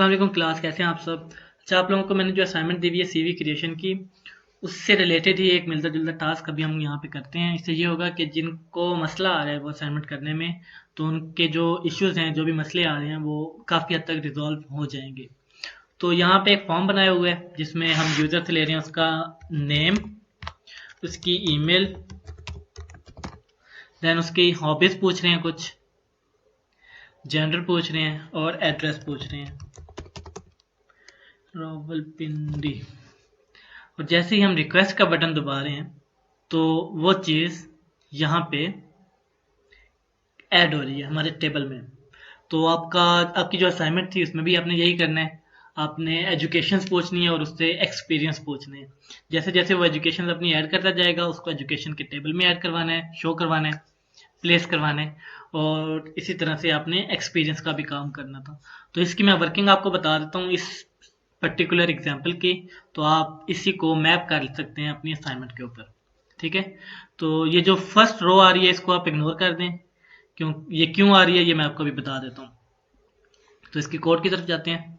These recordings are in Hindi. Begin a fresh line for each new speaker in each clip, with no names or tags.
अस्सलाम वालेकुम क्लास, कैसे हैं आप सब। अच्छा, आप लोगों को मैंने जो असाइनमेंट दी हुई है सीवी क्रिएशन की, उससे रिलेटेड ही एक मिलता जुलता टास्क अभी हम यहाँ पे करते हैं। इससे ये होगा कि जिनको मसला आ रहा है वो असाइनमेंट करने में, तो उनके जो इश्यूज हैं, जो भी मसले आ रहे हैं, वो काफ़ी हद तक रिजॉल्व हो जाएंगे। तो यहाँ पे एक फॉर्म बनाया हुआ है जिसमें हम यूज़र से ले रहे हैं उसका नेम, उसकी ईमेल, देन उसकी हॉबीज़ पूछ रहे हैं, कुछ जेंडर पूछ रहे हैं और एड्रेस पूछ रहे हैं, रावलपिंडी। और जैसे ही हम रिक्वेस्ट का बटन दबा रहे हैं तो वो चीज़ यहाँ पे ऐड हो रही है हमारे टेबल में। तो आपकी जो असाइनमेंट थी उसमें भी आपने यही करना है। आपने एजुकेशंस पूछनी है और उससे एक्सपीरियंस पूछने हैं। जैसे जैसे वो एजुकेशन अपनी ऐड करता जाएगा उसको एजुकेशन के टेबल में ऐड करवाना है, शो करवाना है, प्लेस करवाना है। और इसी तरह से आपने एक्सपीरियंस का भी काम करना था। तो इसकी मैं वर्किंग आपको बता देता हूँ इस पर्टिकुलर एग्जाम्पल की। तो आप इसी को मैप कर सकते हैं अपनी असाइनमेंट के ऊपर। ठीक है, तो ये जो फर्स्ट रो आ रही है इसको आप इग्नोर कर दें। क्यों आ रही है ये मैं आपको भी बता देता हूँ। तो इसकी कोड की तरफ जाते हैं।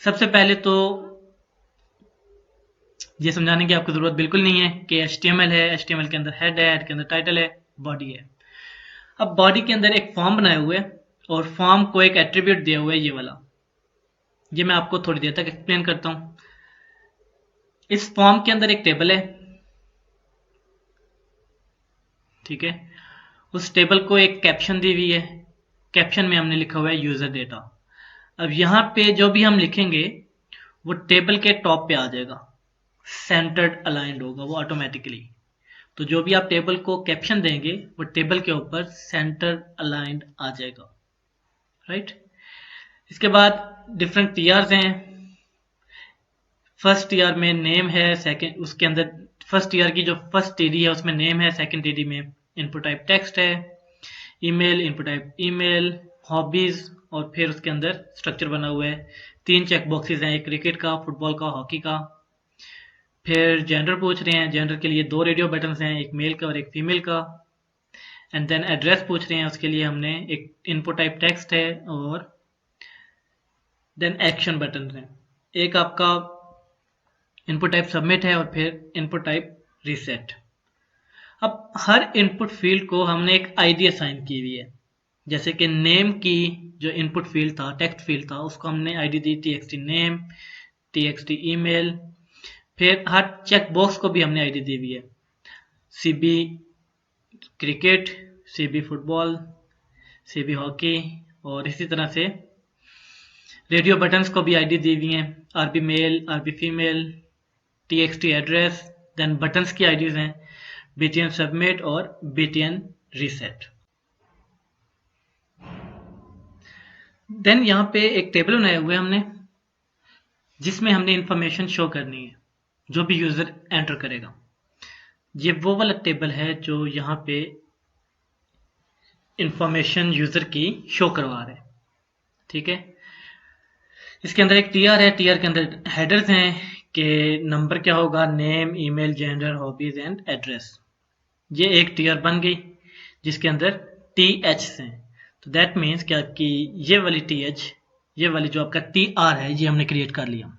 सबसे पहले तो ये समझाने की आपको जरूरत बिल्कुल नहीं है कि HTML है, HTML के अंदर हेड है, हेड के अंदर टाइटल है, बॉडी है। अब बॉडी के अंदर एक फॉर्म बनाए हुए है और फॉर्म को एक एट्रीब्यूट दिया हुआ है, ये वाला। ये मैं आपको थोड़ी देर तक एक्सप्लेन करता हूँ। इस फॉर्म के अंदर एक टेबल है, ठीक है। उस टेबल को एक कैप्शन दी हुई है। कैप्शन में हमने लिखा हुआ है यूजर डेटा। अब यहाँ पे जो भी हम लिखेंगे वो टेबल के टॉप पे आ जाएगा, सेंटर्ड अलाइंड होगा वो ऑटोमेटिकली। तो जो भी आप टेबल को कैप्शन देंगे वो टेबल के ऊपर सेंटर अलाइंड आ जाएगा, राइट। इसके बाद डिफरेंट टीआरस हैं। फर्स्ट टीआर में नेम है, सेकंड उसके अंदर फर्स्ट टीआर की जो फर्स्ट टीडी है उसमें नेम है, सेकंड टीडी में इनपुट टाइप टेक्स्ट है, email input type email, hobbies, और फिर उसके अंदर स्ट्रक्चर बना हुआ है। 3 चेक बॉक्सेस हैं, एक क्रिकेट का, फुटबॉल का, हॉकी का। फिर जेंडर पूछ रहे हैं, जेंडर के लिए 2 रेडियो बटन्स हैं, एक मेल का और एक फीमेल का। एंड देन एड्रेस पूछ रहे हैं, उसके लिए हमने एक इनपुट टाइप टेक्स्ट है और देन एक्शन बटन है। एक आपका इनपुट टाइप सबमिट है और फिर इनपुट टाइप रीसेट। अब हर इनपुट फील्ड को हमने एक आईडी असाइन की हुई है। जैसे कि नेम की जो इनपुट फील्ड था, टेक्स्ट फील्ड था, उसको हमने आईडी दी txt नेम, txt ईमेल। फिर हर चेक बॉक्स को भी हमने आईडी दी हुई है, CB cricket, CB football, CB hockey. और इसी तरह से रेडियो बटन्स को भी आईडी दी हुई है, RB male, RB female, txt address. Then buttons की आईडीज हैं btn सबमिट और btn रीसेट। देन यहाँ पे एक टेबल बनाया हुआ है हमने, जिसमें हमने इंफॉर्मेशन शो करनी है जो भी यूजर एंटर करेगा। ये वो वाला टेबल है जो यहाँ पे इंफॉर्मेशन यूजर की शो करवा रहे हैं, ठीक है। इसके अंदर एक टीआर है, टीआर के अंदर हेडर्स हैं कि नंबर क्या होगा, name, email, gender, hobbies and address. ये एक टीआर बन गई जिसके अंदर टीएच हैं। तो दैट मीन्स क्या कि ये वाली टीएच, ये वाली जो आपका टीआर है, ये हमने क्रिएट कर लिया।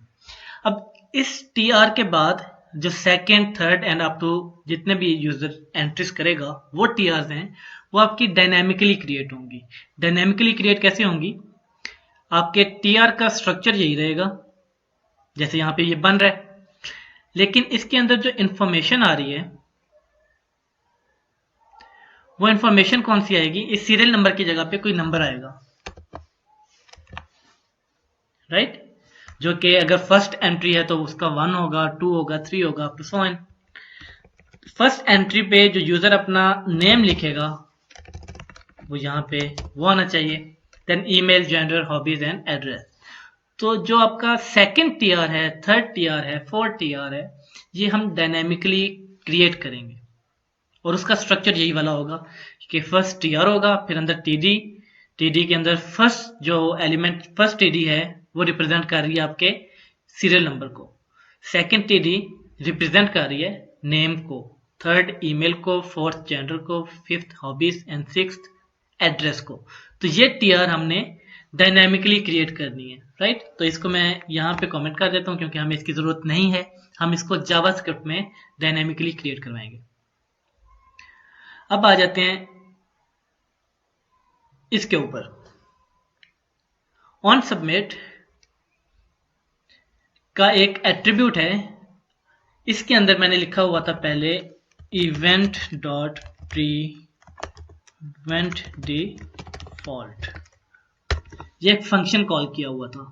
अब इस टीआर के बाद जो second, third and up to जितने भी यूजर एंट्रीज करेगा वो टीआर हैं, वो आपकी डायनेमिकली क्रिएट होंगी। डायनेमिकली क्रिएट कैसे होंगी? आपके टीआर का स्ट्रक्चर यही रहेगा जैसे यहाँ पे ये बन रहा है, लेकिन इसके अंदर जो इंफॉर्मेशन आ रही है वो इंफॉर्मेशन कौन सी आएगी? इस सीरियल नंबर की जगह पे कोई नंबर आएगा, राइट। जो कि अगर फर्स्ट एंट्री है तो उसका 1 होगा, 2 होगा, 3 होगा, up to so on. First entry पे जो यूजर अपना नेम लिखेगा वो यहाँ पे वो आना चाहिए। Then email, gender, hobbies and address. तो जो आपका सेकंड टीआर है, थर्ड टीआर है, फोर्थ टीआर है, ये हम डायनेमिकली क्रिएट करेंगे और उसका स्ट्रक्चर यही वाला होगा कि फर्स्ट टीआर होगा, फिर अंदर टीडी, टीडी के अंदर फर्स्ट जो एलिमेंट फर्स्ट टीडी है वो रिप्रेजेंट कर रही है आपके सीरियल नंबर को, सेकंड टीडी रिप्रेजेंट कर रही है नेम को, थर्ड ईमेल को, फोर्थ जेंडर को, fifth hobbies and sixth address को। तो ये टीआर हमने डायनामिकली क्रिएट करनी है, राइट। तो इसको मैं यहाँ पे कमेंट कर देता हूँ क्योंकि हमें इसकी जरूरत नहीं है, हम इसको जावास्क्रिप्ट में डायनामिकली क्रिएट करवाएंगे। अब आ जाते हैं इसके ऊपर, ऑन सबमिट का एक एट्रीब्यूट है, इसके अंदर मैंने लिखा हुआ था पहले इवेंट डॉट प्रीवेंट डिफॉल्ट, ये एक फंक्शन कॉल किया हुआ था।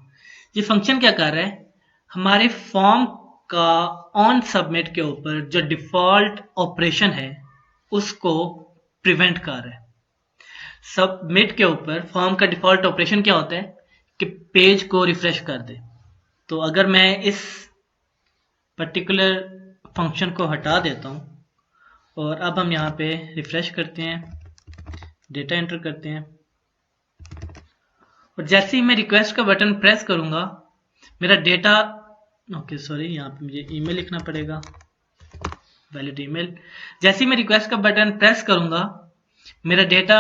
ये फंक्शन क्या कर रहा है, हमारे फॉर्म का ऑन सबमिट के ऊपर जो डिफॉल्ट ऑपरेशन है उसको प्रिवेंट कर रहा है। सबमिट के ऊपर फॉर्म का डिफॉल्ट ऑपरेशन क्या होता है कि पेज को रिफ्रेश कर दे। तो अगर मैं इस पर्टिकुलर फंक्शन को हटा देता हूं और अब हम यहाँ पे रिफ्रेश करते हैं, डेटा एंटर करते हैं, और जैसे ही मैं रिक्वेस्ट का बटन प्रेस करूंगा मेरा डेटा, ओके सॉरी यहाँ पे मुझे ईमेल लिखना पड़ेगा, वैलिड ईमेल। जैसे ही मैं रिक्वेस्ट का बटन प्रेस करूंगा मेरा डेटा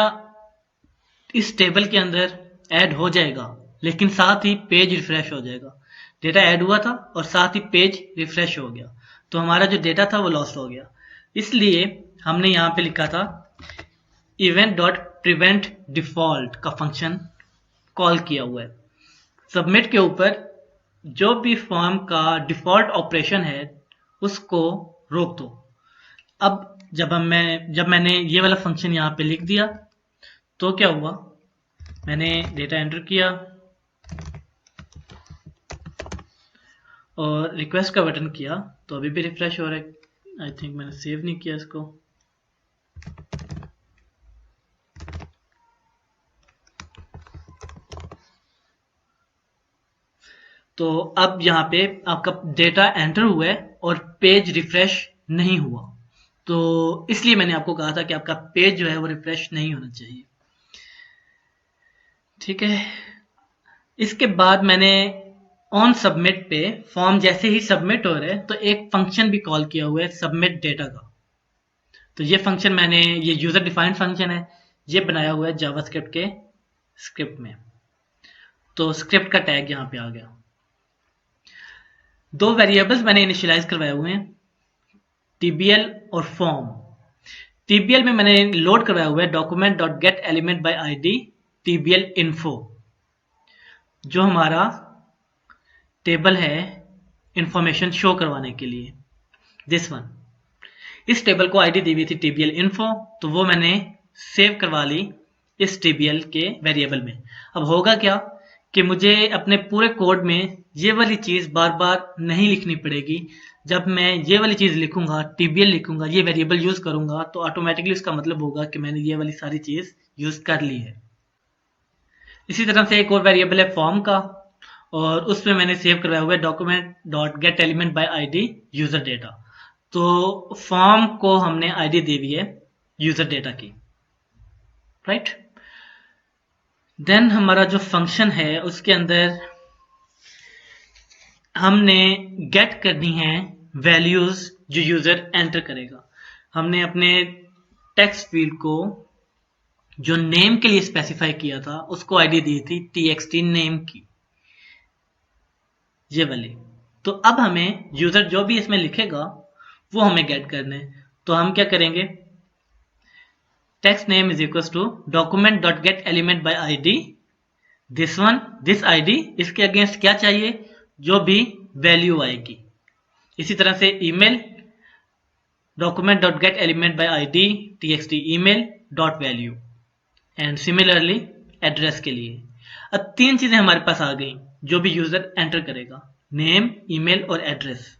इस टेबल के अंदर ऐड हो जाएगा, लेकिन साथ ही पेज रिफ्रेश हो जाएगा। डेटा ऐड हुआ था और साथ ही पेज रिफ्रेश हो गया, तो हमारा जो डेटा था वो लॉस्ट हो गया। इसलिए हमने यहाँ पे लिखा था इवेंट डॉट प्रिवेंट डिफॉल्ट का फंक्शन कॉल किया हुआ है। सबमिट के ऊपर जो भी फॉर्म का डिफॉल्ट ऑपरेशन है उसको रोक दो। अब जब मैंने ये वाला फंक्शन यहाँ पे लिख दिया तो क्या हुआ, मैंने डेटा एंटर किया और रिक्वेस्ट का बटन किया तो अभी भी रिफ्रेश हो रहा है। आई थिंक मैंने सेव नहीं किया इसको। तो अब यहाँ पे आपका डेटा एंटर हुआ है और पेज रिफ्रेश नहीं हुआ, तो इसलिए मैंने आपको कहा था कि आपका पेज जो है वो रिफ्रेश नहीं होना चाहिए, ठीक है। इसके बाद मैंने ऑन सबमिट पे फॉर्म जैसे ही सबमिट हो रहा है तो एक फंक्शन भी कॉल किया हुआ है सबमिट डेटा का। तो ये फंक्शन मैंने, ये यूजर डिफाइंड फंक्शन है, ये बनाया हुआ है जावास्क्रिप्ट के स्क्रिप्ट में। तो स्क्रिप्ट का टैग यहाँ पे आ गया। दो वेरिएबल्स मैंने इनिशियलाइज करवाए हुए हैं, टीबीएल और फॉर्म। टीबीएल में मैंने लोड करवाया हुआ है document dot get element by ID TBL info, जो हमारा टेबल है इंफॉर्मेशन शो करवाने के लिए, दिस वन। इस टेबल को आईडी दी हुई थी टीबीएल इन्फो, तो वो मैंने सेव करवा ली इस टीबीएल के वेरिएबल में। अब होगा क्या कि मुझे अपने पूरे कोड में ये वाली चीज बार बार नहीं लिखनी पड़ेगी। जब मैं ये वाली चीज लिखूंगा, टीबीएल लिखूंगा, ये वेरिएबल यूज करूंगा, तो ऑटोमेटिकली उसका मतलब होगा कि मैंने ये वाली सारी चीज यूज कर ली है। इसी तरह से एक और वेरिएबल है फॉर्म का, और उसमें मैंने सेव करवाया हुआ है document dot get element by ID user data. तो फॉर्म को हमने आईडी दी हुई है यूजर डेटा की, राइट। देन हमारा जो फंक्शन है उसके अंदर हमने गेट करनी है वैल्यूज जो यूजर एंटर करेगा। हमने अपने टेक्स्ट फील्ड को जो नेम के लिए स्पेसिफाई किया था उसको आईडी दी थी txt नेम की, ये वाली। तो अब हमें यूजर जो भी इसमें लिखेगा वो हमें गेट करना है। तो हम क्या करेंगे, text name is equal to document dot get element by ID this one, this ID, इसके अगेंस्ट क्या चाहिए, जो भी वैल्यू आएगी। इसी तरह से email document dot get element by ID txt email dot value, and similarly address के लिए। अब तीन चीजें हमारे पास आ गई जो भी यूजर एंटर करेगा, नेम, ईमेल और एड्रेस।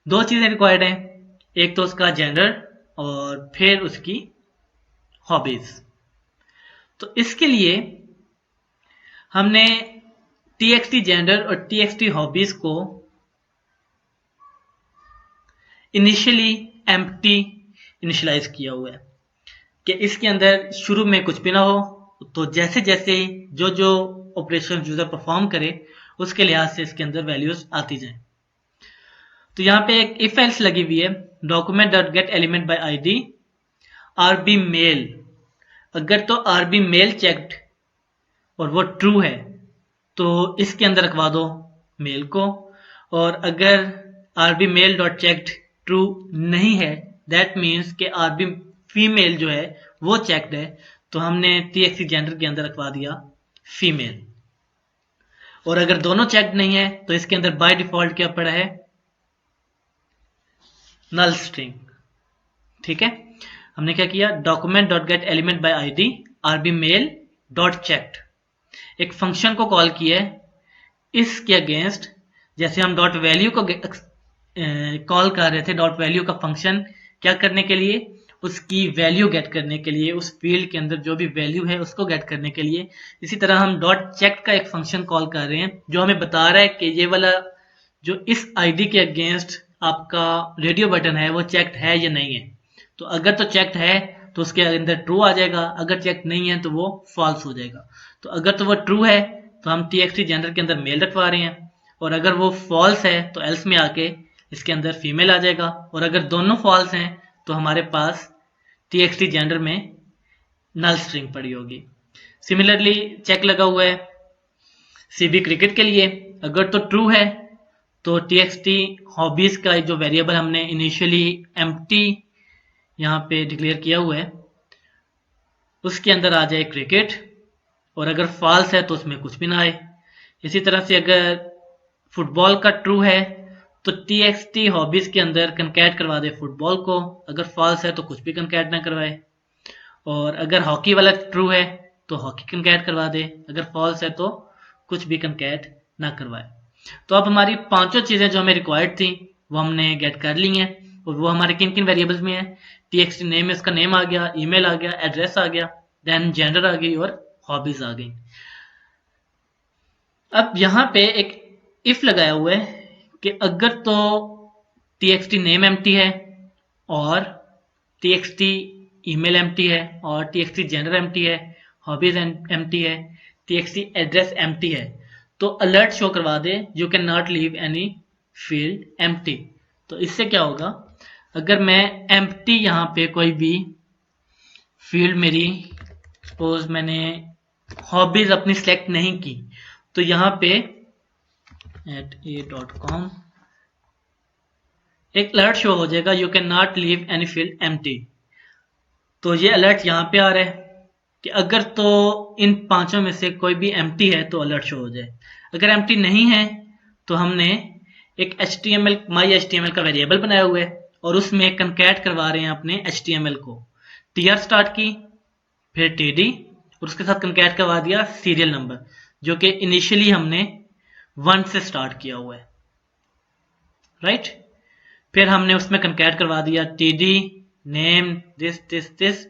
दो चीजें रिक्वायर्ड हैं, एक तो उसका जेंडर और फिर उसकी हॉबीज। तो इसके लिए हमने txt जेंडर और txt हॉबीज को इनिशियली एम्प्टी इनिशियलाइज किया हुआ है कि इसके अंदर शुरू में कुछ भी ना हो, तो जैसे जैसे जो जो ऑपरेशन यूजर परफॉर्म करे उसके लिहाज से इसके अंदर वैल्यूज आती जाएं। तो यहाँ पे एक इफ एल्स लगी हुई है, document dot get element by ID R B male अगर तो आरबी मेल चेक्ड और वो ट्रू है तो इसके अंदर रखवा दो मेल को, और अगर RB male dot checked true नहीं है, दैट मीन्स कि आरबी फीमेल जो है वो चेक्ड है, तो हमने टीएक्सटी जेंडर के अंदर रखवा दिया फीमेल। और अगर दोनों चेक्ड नहीं है तो इसके अंदर बाय डिफॉल्ट क्या पड़ा है, नल स्ट्रिंग। ठीक है, हमने क्या किया, document dot get element by ID RB male dot checked, एक फंक्शन को कॉल किया है इसके अगेंस्ट, जैसे हम डॉट वैल्यू को कॉल कर रहे थे, डॉट वैल्यू का फंक्शन क्या करने के लिए, उसकी वैल्यू गेट करने के लिए, उस फील्ड के अंदर जो भी वैल्यू है उसको गेट करने के लिए। इसी तरह हम डॉट चेक का एक फंक्शन कॉल कर रहे हैं जो हमें बता रहा है कि ये वाला जो इस आईडी के अगेंस्ट आपका रेडियो बटन है वो चेक्ड है या नहीं है। तो अगर तो चेक्ड है तो उसके अंदर ट्रू आ जाएगा, अगर चेक नहीं है तो वो फॉल्स हो जाएगा। तो अगर तो वो ट्रू है तो हम टीएक्सटी जेंडर के अंदर मेल रखवा रहे हैं, और अगर वो फॉल्स है तो एल्स में आके इसके अंदर फीमेल आ जाएगा, और अगर दोनों फॉल्स हैं तो हमारे पास टीएक्सटी जेंडर में नल स्ट्रिंग पड़ी होगी। सिमिलरली चेक लगा हुआ है सीबी क्रिकेट के लिए, अगर तो ट्रू है तो टीएक्सटी हॉबीज का जो वेरिएबल हमने इनिशियली एम्प्टी यहाँ पे डिक्लेयर किया हुआ है उसके अंदर आ जाए क्रिकेट, और अगर फॉल्स है तो उसमें कुछ भी ना आए। इसी तरह से अगर फुटबॉल का ट्रू है तो टीएक्सटी हॉबीज के अंदर कंकैट करवा दे फुटबॉल को, अगर फॉल्स है तो कुछ भी कंकैट ना करवाए। और अगर हॉकी वाला ट्रू है तो हॉकी कंकैट करवा दे, अगर फॉल्स है तो कुछ भी कंकैट ना करवाए। तो अब हमारी पांचों चीजें जो हमें रिक्वायर्ड थी वो हमने गेट कर ली हैं, और वो हमारे किन किन वेरिएबल्स में है, टीएक्सटी नेम में उसका नेम आ गया, ईमेल आ गया, एड्रेस आ गया, देन जेंडर आ गई और हॉबीज आ गई। अब यहां पे एक इफ लगाया हुआ है कि अगर तो टीएक्सटी नेम एम्प्टी है और टीएक्सटी ईमेल एम्प्टी है और टीएक्सटी जेंडर एम्प्टी है, हॉबीज एम्प्टी है, टीएक्सटी एड्रेस एम्प्टी है, तो अलर्ट शो करवा दे you can not leave any field empty. तो इससे क्या होगा, अगर मैं एम्प्टी यहां पे कोई भी फील्ड मेरी सपोज मैंने हॉबीज अपनी सिलेक्ट नहीं की, तो यहां पे @a.com एक अलर्ट शो हो जाएगा you can not leave any field empty. तो ये अलर्ट यहां पे आ रहा है कि अगर तो इन पांचों में से कोई भी एम्प्टी है तो अलर्ट शो हो जाए, अगर एम्प्टी नहीं है तो हमने एक HTML माई HTML का वेरिएबल बनाया हुआ है और उसमें कंकैट करवा रहे हैं अपने HTML को, टीआर स्टार्ट की फिर टीडी और उसके साथ कंकैट करवा दिया सीरियल नंबर जो कि इनिशियली हमने 1 से स्टार्ट किया हुआ है, राइट। फिर हमने उसमें कंकैट करवा दिया टीडी नेम दिस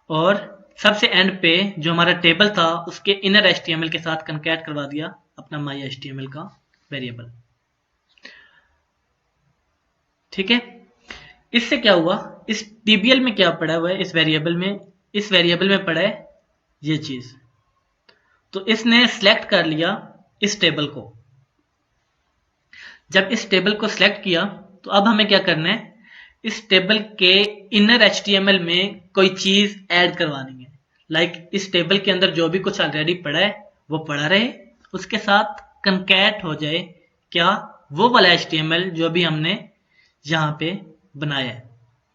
और सबसे एंड पे जो हमारा टेबल था उसके इनर HTML के साथ कंकैट करवा दिया अपना माई HTML का वेरिएबल। ठीक है, इससे क्या हुआ, इस टीबीएल में क्या पड़ा हुआ है, इस वेरिएबल में पड़ा है ये चीज। तो इसने सिलेक्ट कर लिया इस टेबल को, जब इस टेबल को सिलेक्ट किया तो अब हमें क्या करना है, इस टेबल के इनर HTML में कोई चीज ऐड करवानी है। लाइक इस टेबल के अंदर जो भी कुछ ऑलरेडी पड़ा है वो पड़ा रहे, उसके साथ कंकैट हो जाए क्या, वो वाला HTML जो भी हमने यहां पे बनाया है।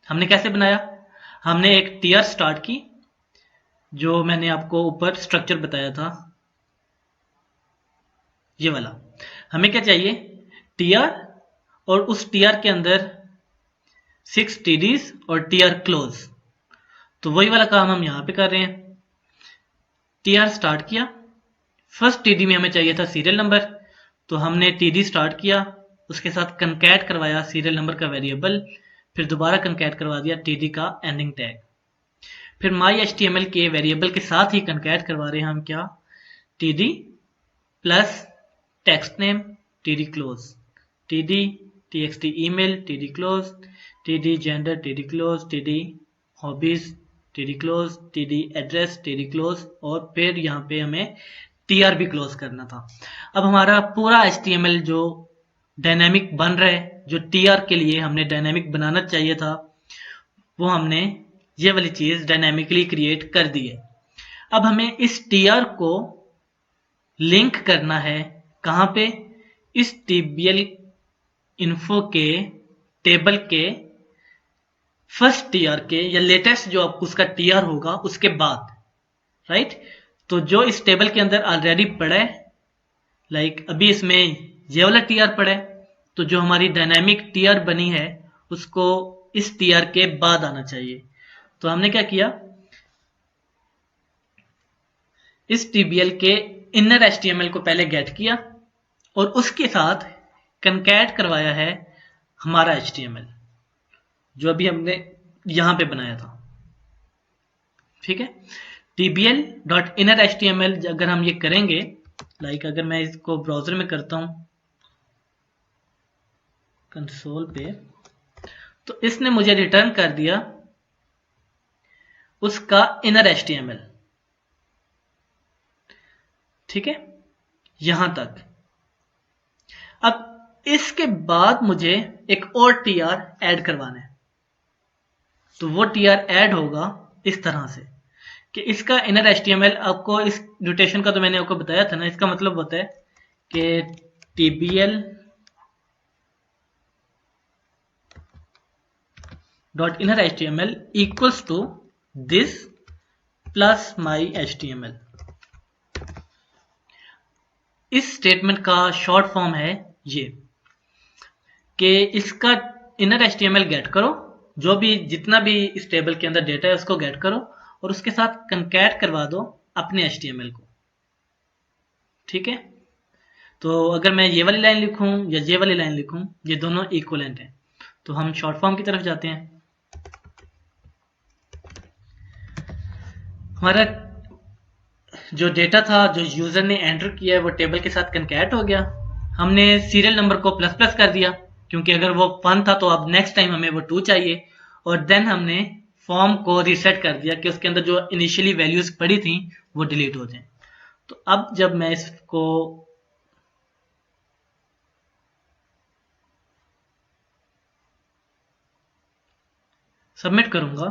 हमने कैसे बनाया, हमने एक टीआर स्टार्ट की जो मैंने आपको ऊपर स्ट्रक्चर बताया था, ये वाला। हमें क्या चाहिए, टीआर और उस टीआर के अंदर 6 टीडीज और टीआर क्लोज। तो वही वाला काम हम यहां पे कर रहे हैं। टीआर स्टार्ट किया, फर्स्ट टीडी में हमें चाहिए था सीरियल नंबर, तो हमने टीडी स्टार्ट किया, उसके साथ कंकैट करवाया सीरियल नंबर का वेरिएबल, फिर दोबारा कंकैट करवा दिया टीडी का एंडिंग टैग। फिर माई HTML के वेरिएबल के साथ ही कंकैट करवा रहे हैं हम क्या, TD plus text name TD close, TD TXT email TD close, TD gender TD close, TD hobbies TD close, TD address TD close, और फिर यहाँ पे हमें टीआर भी क्लोज करना था। अब हमारा पूरा HTML जो डायनेमिक बन रहा है, जो टीआर के लिए हमने डायनेमिक बनाना चाहिए था, वो हमने ये वाली चीज डायनेमिकली क्रिएट कर दी है। अब हमें इस टीआर को लिंक करना है कहां पे, इस टीबीएल इन्फो के टेबल के फर्स्ट टीआर के या लेटेस्ट जो उसका टीआर होगा उसके बाद, राइट। तो जो इस टेबल के अंदर ऑलरेडी पड़ा है, लाइक अभी इसमें ये वाला टीआर पड़ा है, तो जो हमारी डायनामिक टीआर बनी है उसको इस टीआर के बाद आना चाहिए। तो हमने क्या किया, इस टीबीएल के इनर एचटीएमएल को पहले गेट किया और उसके साथ कनकैट करवाया है हमारा एचटीएमएल जो अभी हमने यहां पे बनाया था, ठीक है। tbl.innerhtml अगर हम ये करेंगे, लाइक अगर मैं इसको ब्राउजर में करता हूं कंसोल पे, तो इसने मुझे रिटर्न कर दिया उसका इनर एचटीएमएल, ठीक है, यहां तक। अब इसके बाद मुझे एक और टीआर ऐड करवाना है, तो वो टीआर ऐड होगा इस तरह से कि इसका इनर एचटीएमएल, आपको इस नोटेशन का तो मैंने आपको बताया था ना, इसका मतलब होता है कि tbl dot inner HTML equals to this plus my HTML। इस स्टेटमेंट का शॉर्ट फॉर्म है ये कि इसका इनर HTML गेट करो, जो भी जितना भी इस टेबल के अंदर डेटा है उसको गेट करो और उसके साथ कंकैट करवा दो अपने HTML को, ठीक है। तो अगर मैं ये वाली लाइन लिखूं या ये वाली लाइन लिखूं, ये दोनों इक्वलेंट हैं। तो हम शॉर्ट फॉर्म की तरफ जाते हैं। हमारा जो डेटा था जो यूजर ने एंटर किया है वो टेबल के साथ कंकैट हो गया। हमने सीरियल नंबर को प्लस प्लस कर दिया क्योंकि अगर वो 1 था तो अब नेक्स्ट टाइम हमें वो 2 चाहिए, और देन हमने फॉर्म को रीसेट कर दिया कि उसके अंदर जो इनिशियली वैल्यूज पड़ी थी वो डिलीट हो जाए। तो अब जब मैं इसको सबमिट करूंगा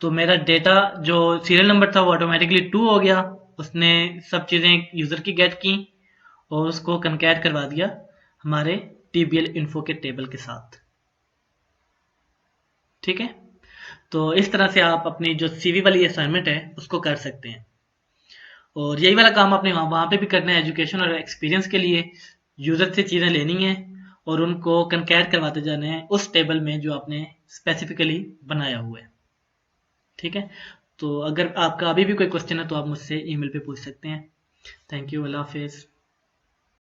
तो मेरा डेटा जो सीरियल नंबर था वो ऑटोमेटिकली 2 हो गया, उसने सब चीज़ें यूज़र की गेट की और उसको कंकैट करवा दिया हमारे टीबीएल इन्फो के टेबल के साथ, ठीक है। तो इस तरह से आप अपनी जो सीवी वाली असाइनमेंट है उसको कर सकते हैं, और यही वाला काम आपने वहाँ पे भी करना है। एजुकेशन और एक्सपीरियंस के लिए यूज़र से चीज़ें लेनी है और उनको कंकैट करवाते जाने हैं उस टेबल में जो आपने स्पेसिफिकली बनाया हुआ है, ठीक है। तो अगर आपका अभी भी कोई क्वेश्चन है तो आप मुझसे ईमेल पे पूछ सकते हैं। थैंक यू, अल्लाह हाफिज़।